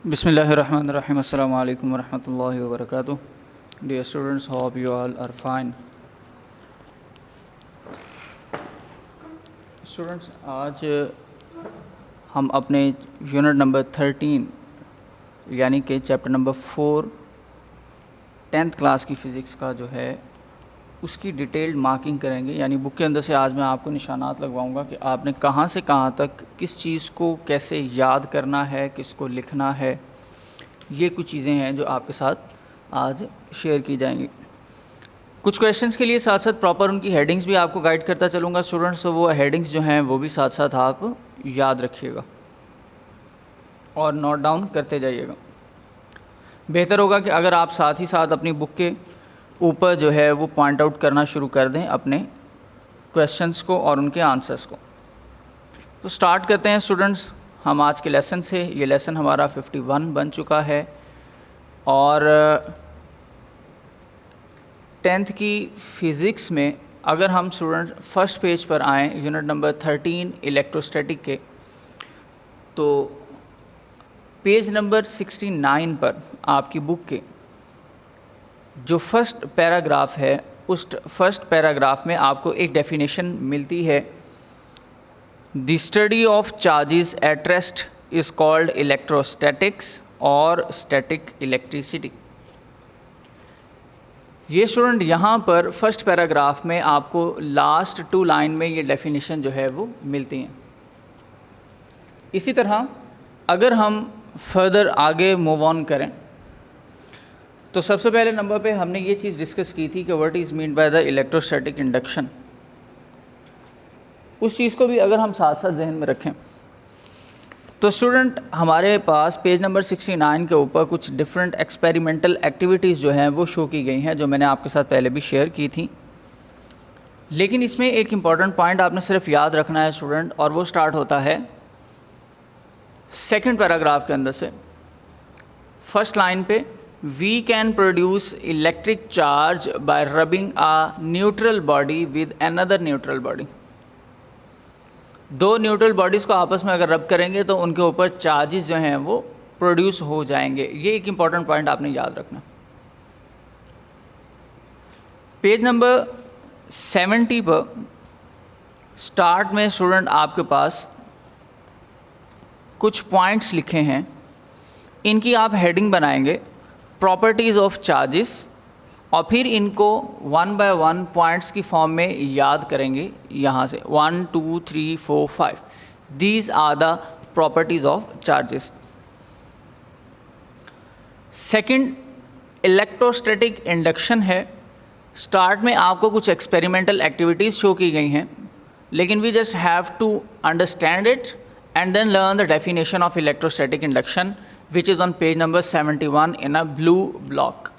Bismillahirrahmanirrahim. Assalamu alaikum wa rahmatullahi wa barakatuh. Dear students, hope you all are fine. Students, आज हम अपने unit number 13 यानी कि chapter number 4 10th class की physics का जो है उसकी डिटेल्ड मार्किंग करेंगे। यानी बुक के अंदर से आज मैं आपको निशानात लगवाऊंगा कि आपने कहाँ से कहाँ तक किस चीज़ को कैसे याद करना है, किसको लिखना है। ये कुछ चीज़ें हैं जो आपके साथ आज शेयर की जाएंगी। कुछ क्वेश्चंस के लिए साथ साथ प्रॉपर उनकी हेडिंग्स भी आपको गाइड करता चलूँगा स्टूडेंट्स, तो वो हेडिंग्स जो हैं वो भी साथ साथ आप याद रखिएगा और नोट डाउन करते जाइएगा। बेहतर होगा कि अगर आप साथ ही साथ अपनी बुक के ऊपर जो है वो पॉइंट आउट करना शुरू कर दें अपने क्वेश्चंस को और उनके आंसर्स को। तो स्टार्ट करते हैं स्टूडेंट्स हम आज के लेसन से। ये लेसन हमारा 51 बन चुका है और 10th की फ़िज़िक्स में अगर हम स्टूडेंट फर्स्ट पेज पर आएँ यूनिट नंबर 13 इलेक्ट्रोस्टैटिक के, तो पेज नंबर 69 पर आपकी बुक के जो फर्स्ट पैराग्राफ है उस फर्स्ट पैराग्राफ में आपको एक डेफिनेशन मिलती है। The study of charges at rest is called electrostatics और स्टैटिक इलेक्ट्रिसिटी। ये स्टूडेंट यहाँ पर फर्स्ट पैराग्राफ में आपको लास्ट 2 लाइन में ये डेफिनेशन जो है वो मिलती हैं। इसी तरह अगर हम फर्दर आगे मूव ऑन करें तो सबसे पहले नंबर पे हमने ये चीज़ डिस्कस की थी कि what is mean by the electrostatic induction. उस चीज़ को भी अगर हम साथ साथ जहन में रखें तो स्टूडेंट हमारे पास पेज नंबर 69 के ऊपर कुछ डिफरेंट एक्सपेरिमेंटल एक्टिविटीज़ जो हैं वो शो की गई हैं, जो मैंने आपके साथ पहले भी शेयर की थी। लेकिन इसमें एक इम्पॉर्टेंट पॉइंट आपने सिर्फ याद रखना है स्टूडेंट, और वो स्टार्ट होता है सेकेंड पैराग्राफ के अंदर से। फर्स्ट लाइन पे we can produce electric charge by rubbing a neutral body with another neutral body। दो न्यूट्रल बॉडीज़ को आपस में अगर रब करेंगे तो उनके ऊपर चार्जेस जो हैं वो प्रोड्यूस हो जाएंगे। ये एक इम्पॉर्टेंट पॉइंट आपने याद रखना। पेज नंबर 70 पर स्टार्ट में स्टूडेंट आपके पास कुछ पॉइंट्स लिखे हैं, इनकी आप हेडिंग बनाएंगे प्रॉपर्टीज़ ऑफ चार्जेस और फिर इनको 1 बाय 1 पॉइंट्स की फॉर्म में याद करेंगे। यहाँ से 1 2 3 4 5 these are the properties of charges. Second electrostatic induction है। स्टार्ट में आपको कुछ एक्सपेरिमेंटल एक्टिविटीज़ शो की गई हैं, लेकिन we just have to understand it and then learn the definition of electrostatic induction, which is on page number 71 in a blue block।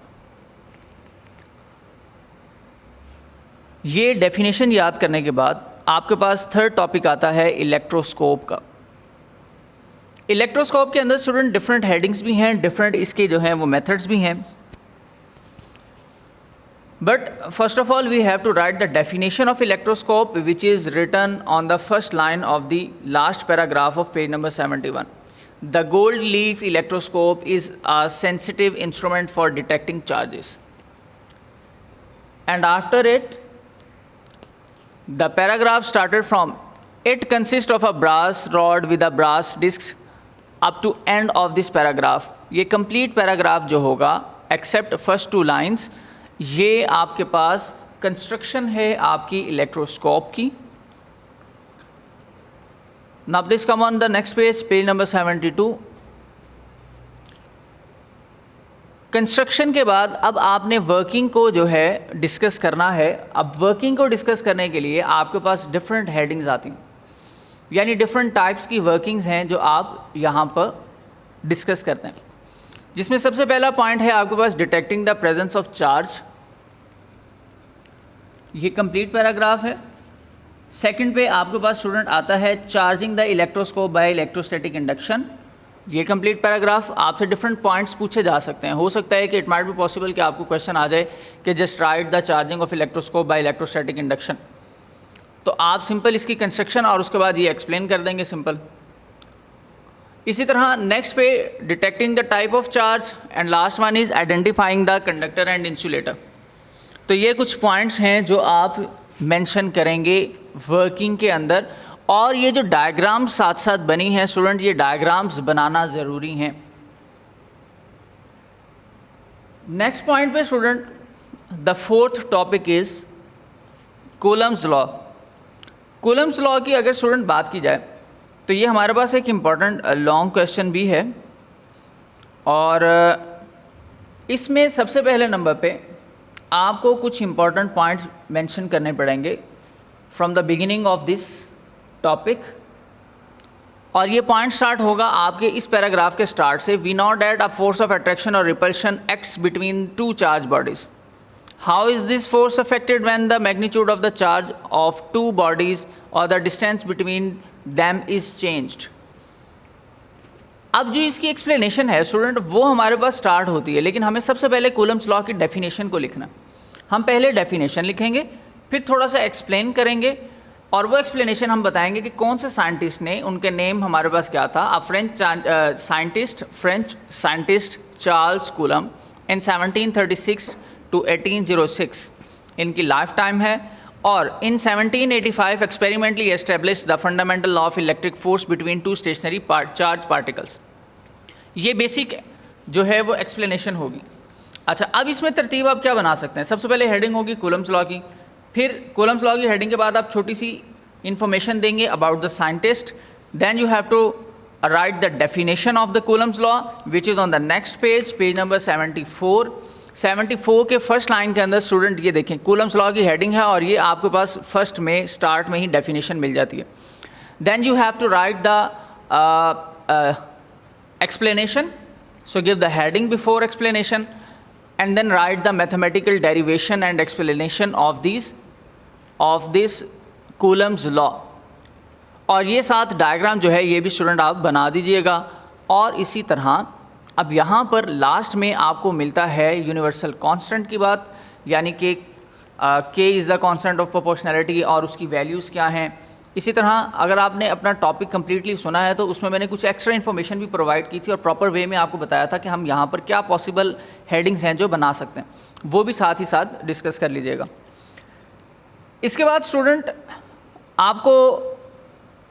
ये definition याद करने के बाद आपके पास थर्ड टॉपिक आता है इलेक्ट्रोस्कोप का। इलेक्ट्रोस्कोप के अंदर स्टूडेंट डिफरेंट हेडिंग्स भी हैं, डिफरेंट इसके जो हैं वो मेथड्स भी हैं। But first of all we have to write the definition of electroscope, which is written on the first line of the last paragraph of page number 71. The gold leaf electroscope is a sensitive instrument for detecting charges. And after it, the paragraph started from, it consists of a brass rod with a brass disc up to end of this paragraph। ये complete paragraph जो होगा except first 2 lines, ये आपके पास construction है आपकी electroscope की। Now please come on the next page, page number 72। Construction के बाद अब आपने वर्किंग को जो है डिस्कस करना है। अब वर्किंग को डिस्कस करने के लिए आपके पास डिफरेंट हेडिंग्स आती हैं, यानी डिफरेंट टाइप्स की वर्किंग्स हैं जो आप यहाँ पर डिस्कस करते हैं। जिसमें सबसे पहला पॉइंट है आपके पास detecting the presence of charge. ये कंप्लीट पैराग्राफ है। सेकंड पे आपके पास स्टूडेंट आता है charging the electroscope by electrostatic induction. ये कंप्लीट पैराग्राफ। आपसे डिफरेंट पॉइंट्स पूछे जा सकते हैं। हो सकता है कि इट माइट बी पॉसिबल कि आपको क्वेश्चन आ जाए कि just right the charging of electroscope by electrostatic induction, तो आप सिंपल इसकी कंस्ट्रक्शन और उसके बाद ये एक्सप्लेन कर देंगे सिंपल। इसी तरह नेक्स्ट पे detecting the type of charge and last one is identifying the conductor and insulator. तो ये कुछ पॉइंट्स हैं जो आप मेंशन करेंगे वर्किंग के अंदर, और ये जो डायग्राम्स साथ साथ बनी हैं स्टूडेंट, ये डायग्राम्स बनाना ज़रूरी हैं। नेक्स्ट पॉइंट पे student the fourth topic is Coulomb's law. Coulomb's law की अगर स्टूडेंट बात की जाए तो ये हमारे पास एक इम्पॉर्टेंट लॉन्ग क्वेश्चन भी है, और इसमें सबसे पहले नंबर पे आपको कुछ इम्पॉर्टेंट पॉइंट्स मेंशन करने पड़ेंगे from the beginning of this topic. और ये पॉइंट स्टार्ट होगा आपके इस पैराग्राफ के स्टार्ट से। We know that a force of attraction और repulsion acts between two charge bodies. How is this force affected when the magnitude of the charge of two bodies और the distance between them is changed. अब जो इसकी explanation है student वो हमारे पास start होती है, लेकिन हमें सबसे पहले कूलम्स लॉ की डेफिनेशन को लिखना। हम पहले डेफिनेशन लिखेंगे, फिर थोड़ा सा एक्सप्लेन करेंगे, और वो एक्सप्लेनेशन हम बताएंगे कि कौन से साइंटिस्ट ने, उनके नेम हमारे पास क्या था। A French scientist Charles Coulomb in 1736 to 1806 इनकी लाइफ टाइम है, और in 1785 experimentally establish the fundamental law of electric force between two stationary charge particles. ये बेसिक जो है वो एक्सप्लेनेशन होगी। अच्छा, अब इसमें तरतीब आप क्या बना सकते हैं। सबसे पहले हेडिंग होगी कूलम्स लॉ की, फिर कूलम्स लॉ की हेडिंग के बाद आप छोटी सी इंफॉर्मेशन देंगे about the scientist. Then you have to write the definition of the Coulomb's law which is on the next page number 74 के फर्स्ट लाइन के अंदर स्टूडेंट ये देखें कूलम्स लॉ की हेडिंग है, और ये आपके पास फर्स्ट में स्टार्ट में ही डेफिनेशन मिल जाती है। Then you have to write the explanation, so give the heading before explanation, and then write the mathematical derivation and explanation of this Coulomb's law। और ये साथ डायग्राम जो है ये भी स्टूडेंट आप बना दीजिएगा। और इसी तरह अब यहाँ पर लास्ट में आपको मिलता है यूनिवर्सल कांस्टेंट की बात, यानी कि के is the constant of proportionality और उसकी वैल्यूज़ क्या हैं। इसी तरह अगर आपने अपना टॉपिक कम्प्लीटली सुना है तो उसमें मैंने कुछ एक्स्ट्रा इन्फॉर्मेशन भी प्रोवाइड की थी, और प्रॉपर वे में आपको बताया था कि हम यहाँ पर क्या पॉसिबल हेडिंग्स हैं जो बना सकते हैं, वो भी साथ ही साथ डिस्कस कर लीजिएगा। इसके बाद स्टूडेंट आपको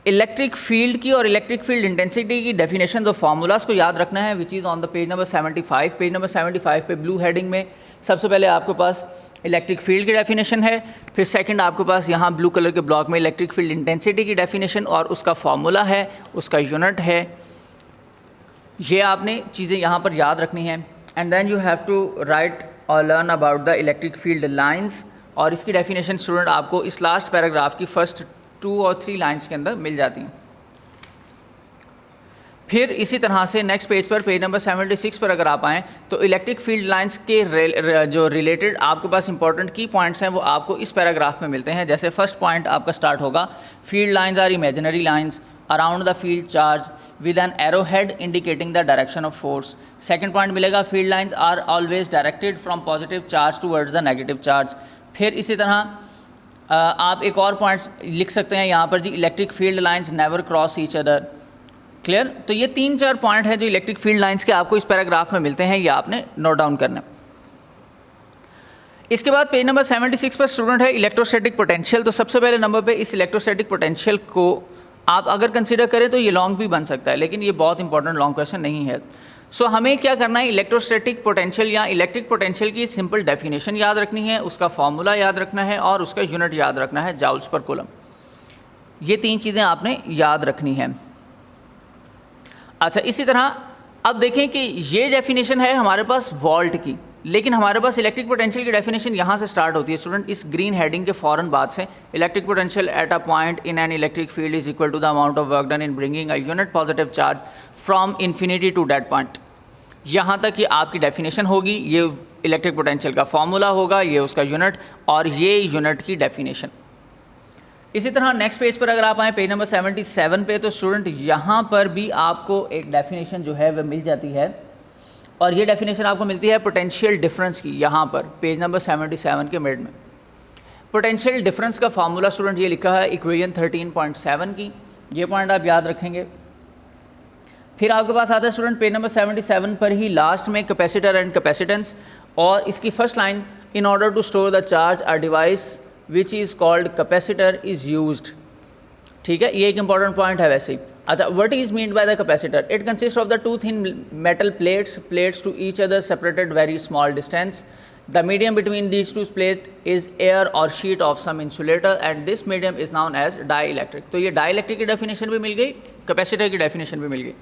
इलेक्ट्रिक फील्ड की और इलेक्ट्रिक फील्ड इंटेंसिटी की डेफिनेशन और फार्मूलाज को याद रखना है, विच is on the page number 75। Page number 75 पे ब्लू हेडिंग में सबसे पहले आपके पास इलेक्ट्रिक फील्ड की डेफिनेशन है, फिर सेकंड आपके पास यहाँ ब्लू कलर के ब्लॉक में इलेक्ट्रिक फील्ड इंटेंसिटी की डेफिनेशन और उसका फार्मूला है, उसका यूनिट है। ये आपने चीज़ें यहाँ पर याद रखनी है। And then you have to write और learn about the electric field lines, और इसकी डेफिनेशन स्टूडेंट आपको इस लास्ट पैराग्राफ की फर्स्ट 2 और 3 लाइन्स के अंदर मिल जाती हैं। फिर इसी तरह से नेक्स्ट पेज पर पेज नंबर 76 पर अगर आप आएँ तो इलेक्ट्रिक फील्ड लाइंस के जो रिलेटेड आपके पास इंपॉर्टेंट की पॉइंट्स हैं वो आपको इस पैराग्राफ में मिलते हैं। जैसे फर्स्ट पॉइंट आपका स्टार्ट होगा, field lines are imaginary lines around the field charge with an arrow head indicating the direction of force. Second point मिलेगा, field lines are always directed from positive charge towards the negative charge. फिर इसी तरह आप एक और points लिख सकते हैं यहाँ पर जी, electric field lines never cross each other. Clear? तो ये 3-4 पॉइंट हैं जो इलेक्ट्रिक फील्ड लाइंस के आपको इस पैराग्राफ में मिलते हैं, ये आपने नोट डाउन करना। इसके बाद पेज नंबर 76 पर स्टूडेंट है इलेक्ट्रोस्टैटिक पोटेंशियल। तो सबसे पहले नंबर पे इस इलेक्ट्रोस्टैटिक पोटेंशियल को आप अगर कंसीडर करें तो ये लॉन्ग भी बन सकता है, लेकिन ये बहुत इंपॉर्टेंट लॉन्ग क्वेश्चन नहीं है। सो हमें क्या करना है, इलेक्ट्रोस्टैटिक पोटेंशियल या इलेक्ट्रिक पोटेंशियल की सिंपल डेफिनेशन याद रखनी है, उसका फॉर्मूला याद रखना है और उसका यूनिट याद रखना है, जाउल्स पर कूलम। ये 3 चीज़ें आपने याद रखनी है। अच्छा, इसी तरह अब देखें कि ये डेफिनेशन है हमारे पास वोल्ट की, लेकिन हमारे पास इलेक्ट्रिक पोटेंशियल की डेफिनेशन यहाँ से स्टार्ट होती है स्टूडेंट, इस ग्रीन हेडिंग के फ़ौरन बाद से। Electric potential at a point in an electric field is equal to the amount of work done in bringing a unit positive charge from infinity to that point. यहाँ तक ये आपकी definition होगी, ये इलेक्ट्रिक पोटेंशियल का formula होगा, ये उसका यूनिट और ये यूनिट की डेफिनेशन। इसी तरह नेक्स्ट पेज पर अगर आप आएँ पेज नंबर 77 पे, तो स्टूडेंट यहाँ पर भी आपको एक डेफिनेशन जो है वह मिल जाती है, और ये डेफिनेशन आपको मिलती है पोटेंशियल डिफरेंस की। यहाँ पर पेज नंबर 77 के मिड में पोटेंशियल डिफरेंस का फार्मूला स्टूडेंट ये लिखा है इक्वेशन 13.7 की, ये पॉइंट आप याद रखेंगे। फिर आपके पास आता है स्टूडेंट पेज नंबर 77 पर ही लास्ट में कैपेसिटर एंड कैपेसिटेंस, और इसकी first line, in order to store the charge a device which is called capacitor is used. ठीक है, ये एक इंपॉर्टेंट पॉइंट है वैसे ही। अच्छा, what is mean by the capacitor? It consist of the two thin metal plates to each other separated very small distance. The medium between these two plate is air or sheet of some insulator and this medium is known as dielectric. तो ये die electric की definition भी मिल गई, capacitor की definition भी मिल गई।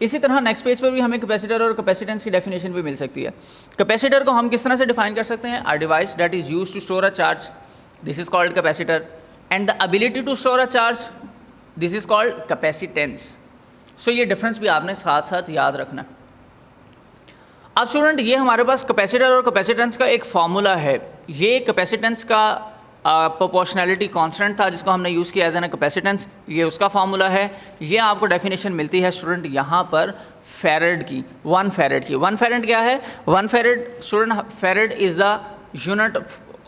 इसी तरह नेक्स्ट पेज पर भी हमें कैपेसिटर और कैपेसिटेंस की डेफिनेशन भी मिल सकती है। कैपेसिटर को हम किस तरह से डिफाइन कर सकते हैं? A device that is used to store a charge, this is called capacitor, and the ability to store a charge, this is called capacitance. So ये डिफरेंस भी आपने साथ साथ याद रखना। अब स्टूडेंट, ये हमारे पास कैपेसिटर और कैपेसिटेंस का एक फार्मूला है। ये कैपेसिटेंस का प्रोपोर्शनैलिटी कांस्टेंट था जिसको हमने यूज़ किया एज एन कैपेसिटेंस, ये उसका फार्मूला है। ये आपको डेफिनेशन मिलती है स्टूडेंट यहाँ पर फैरेड की, 1 फैरेड की। 1 फैरेड क्या है? 1 farad student, farad is the unit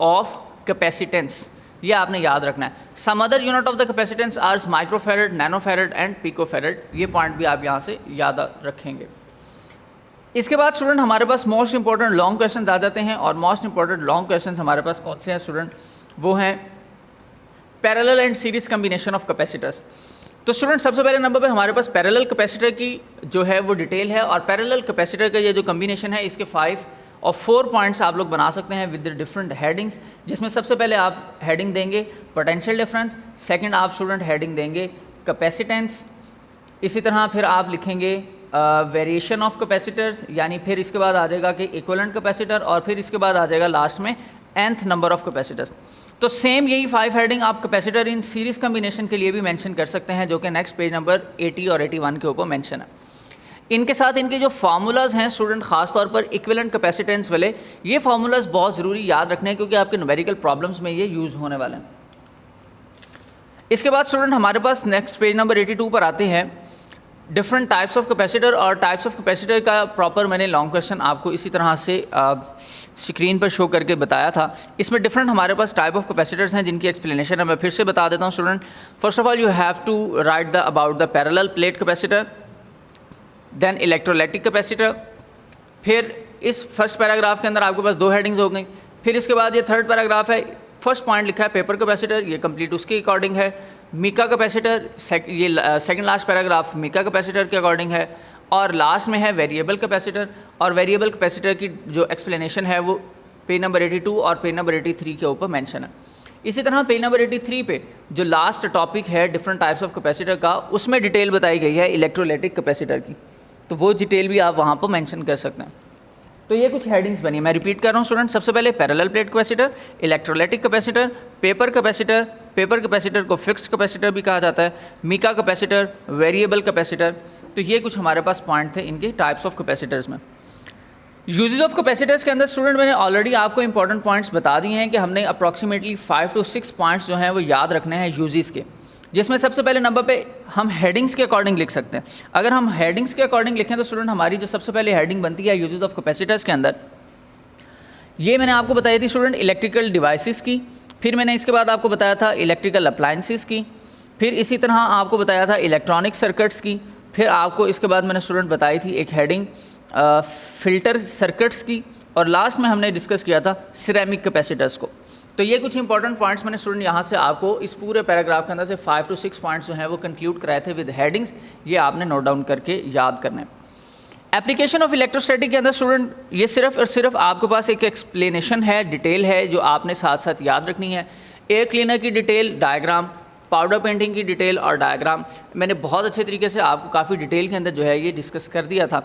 of capacitance, ये आपने याद रखना है। Some other unit of the capacitance are microfarad, nanofarad and picofarad, ये पॉइंट भी आप यहाँ से याद रखेंगे। इसके बाद स्टूडेंट हमारे पास मोस्ट इंपॉर्टेंट लॉन्ग क्वेश्चन आ जाते हैं, और मोस्ट इंपॉर्टेंट लॉन्ग क्वेश्चन हमारे पास कौन से हैं स्टूडेंट? वो हैं parallel and series combination of capacitors. तो स्टूडेंट सबसे पहले नंबर पे हमारे पास पैरेलल कैपेसिटर की जो है वो डिटेल है, और पैरेलल कैपेसिटर का ये जो कम्बिनेशन है इसके 5 और 4 पॉइंट्स आप लोग बना सकते हैं विद डिफरेंट हेडिंग्स, जिसमें सबसे पहले आप हेडिंग देंगे पोटेंशियल डिफरेंस, सेकंड आप स्टूडेंट हेडिंग देंगे कैपेसिटेंस, इसी तरह फिर आप लिखेंगे वेरिएशन ऑफ कैपेसिटर्स, यानी फिर इसके बाद आ जाएगा कि इक्विवेलेंट कैपेसिटर, और फिर इसके बाद आ जाएगा लास्ट में nth नंबर ऑफ कैपेसिटर्स। तो सेम यही 5 हेडिंग आप कैपेसिटर इन सीरीज कम्बिनेशन के लिए भी मेंशन कर सकते हैं, जो कि नेक्स्ट पेज नंबर 80 और 81 के ऊपर मेंशन है। इनके साथ इनके जो फार्मूलाज हैं स्टूडेंट, खास तौर पर इक्विवेलेंट कैपेसिटेंस वाले, ये फार्मूलाज बहुत ज़रूरी याद रखने हैं क्योंकि आपके न्यूमेरिकल प्रॉब्लम्स में ये यूज़ होने वाले हैं। इसके बाद स्टूडेंट हमारे पास नेक्स्ट पेज नंबर 82 पर आते हैं डिफरेंट टाइप्स ऑफ कैपेसिटर, और टाइप्स ऑफ कैपेसिटर का प्रॉपर मैंने लॉन्ग क्वेश्चन आपको इसी तरह से स्क्रीन पर शो करके बताया था। इसमें डिफरेंट हमारे पास टाइप ऑफ कैपेसिटर्स हैं जिनकी एक्सप्लेनेशन है मैं फिर से बता देता हूँ student. First of all you have to write the about the parallel plate capacitor, then electrolytic capacitor. फिर इस फर्स्ट पैराग्राफ के अंदर आपके पास 2 हेडिंग्स हो गई। फिर इसके बाद ये थर्ड पैराग्राफ है, फर्स्ट पॉइंट लिखा है पेपर कैपेसिटर, ये कंप्लीट उसके अकॉर्डिंग है। मीका कैपेसिटर, ये second last paragraph mica capacitor के अकॉर्डिंग है। और लास्ट में है वेरिएबल कैपेसिटर, और वेरिएबल कैपेसिटर की जो एक्सप्लेनेशन है वो पेज नंबर 82 और पेज नंबर 83 के ऊपर मेंशन है। इसी तरह पेज नंबर 83 पे जो लास्ट टॉपिक है डिफरेंट टाइप्स ऑफ कैपेसिटर का, उसमें डिटेल बताई गई है इलेक्ट्रोलाइटिक कैपेसिटर की, तो वो डिटेल भी आप वहाँ पर मेंशन कर सकते हैं। तो ये कुछ हेडिंग्स बनी, मैं रिपीट कर रहा हूँ स्टूडेंट। सबसे पहले parallel plate capacitor, electrolytic capacitor, paper capacitor, paper capacitor को फिक्स्ड कैपेसिटर भी कहा जाता है, मीका कैपेसिटर, वेरिएबल कैपेसिटर। तो ये कुछ हमारे पास पॉइंट थे इनके टाइप्स ऑफ कैपेसिटर्स में। यूजेस ऑफ कैपेसिटर्स के अंदर स्टूडेंट मैंने ऑलरेडी आपको इंपॉर्टेंट पॉइंट्स बता दिए हैं कि हमने अप्रॉक्सीमेटली 5 to 6 पॉइंट्स जो हैं वो याद रखने हैं यूजेस के, जिसमें सबसे पहले नंबर पे हम हेडिंग्स के अकॉर्डिंग लिख सकते हैं। अगर हम हेडिंग्स के अकॉर्डिंग लिखें तो स्टूडेंट हमारी जो सबसे पहले हेडिंग बनती है यूजेस ऑफ कैपेसिटर्स के अंदर, ये मैंने आपको बताई थी स्टूडेंट इलेक्ट्रिकल डिवाइसेस की, फिर मैंने इसके बाद आपको बताया था इलेक्ट्रिकल अप्लायंसेस की, फिर इसी तरह आपको बताया था इलेक्ट्रॉनिक सर्किट्स की, फिर आपको इसके बाद मैंने स्टूडेंट बताई थी एक हेडिंग फिल्टर सर्किट्स की, और लास्ट में हमने डिस्कस किया था सिरेमिक कैपेसिटर्स को। तो ये कुछ इंपॉर्टेंट पॉइंट्स मैंने स्टूडेंट यहाँ से आपको इस पूरे पैराग्राफ के अंदर से 5 to 6 पॉइंट्स जो हैं वो कंक्लूड कराए थे विद हेडिंग्स, ये आपने नोट डाउन करके याद करना है। एप्लीकेशन ऑफ इलेक्ट्रोस्टैटिक के अंदर स्टूडेंट ये सिर्फ और सिर्फ आपके पास एक एक्सप्लेनेशन है, डिटेल है जो आपने साथ साथ याद रखनी है। एयर क्लीनर की डिटेल, डायग्राम, पाउडर पेंटिंग की डिटेल और डायग्राम मैंने बहुत अच्छे तरीके से आपको काफ़ी डिटेल के अंदर जो है ये डिस्कस कर दिया था।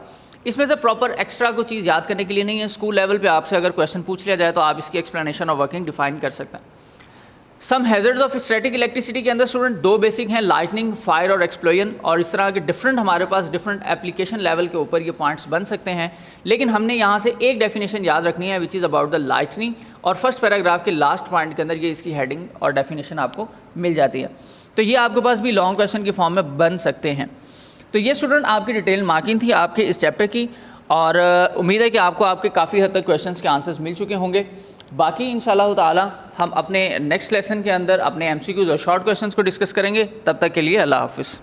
इसमें से प्रॉपर एक्स्ट्रा कोई चीज़ याद करने के लिए नहीं है। स्कूल लेवल पे आपसे अगर क्वेश्चन पूछ लिया जाए तो आप इसकी एक्सप्लेनेशन और वर्किंग डिफाइन कर सकते हैं। सम हैजर्ड्स ऑफ स्टैटिक इलेक्ट्रिसिटी के अंदर स्टूडेंट 2 बेसिक हैं, लाइटनिंग, फायर और एक्सप्लोजन, और इस तरह के डिफरेंट हमारे पास डिफरेंट एप्लीकेशन लेवल के ऊपर ये पॉइंट्स बन सकते हैं। लेकिन हमने यहाँ से एक डेफिनेशन याद रखनी है which is about the lightning, और फर्स्ट पैराग्राफ के लास्ट पॉइंट के अंदर ये इसकी हेडिंग और डेफिनेशन आपको मिल जाती है। तो ये आपके पास भी लॉन्ग क्वेश्चन की फॉर्म में बन सकते हैं। तो ये स्टूडेंट आपकी डिटेल मार्किंग थी आपके इस चैप्टर की, और उम्मीद है कि आपको आपके काफ़ी हद तक क्वेश्चंस के आंसर्स मिल चुके होंगे। बाकी इंशाल्लाह ताला हम अपने नेक्स्ट लेसन के अंदर अपने MCQs और शॉर्ट क्वेश्चंस को डिस्कस करेंगे। तब तक के लिए अल्लाह हाफ़िज़।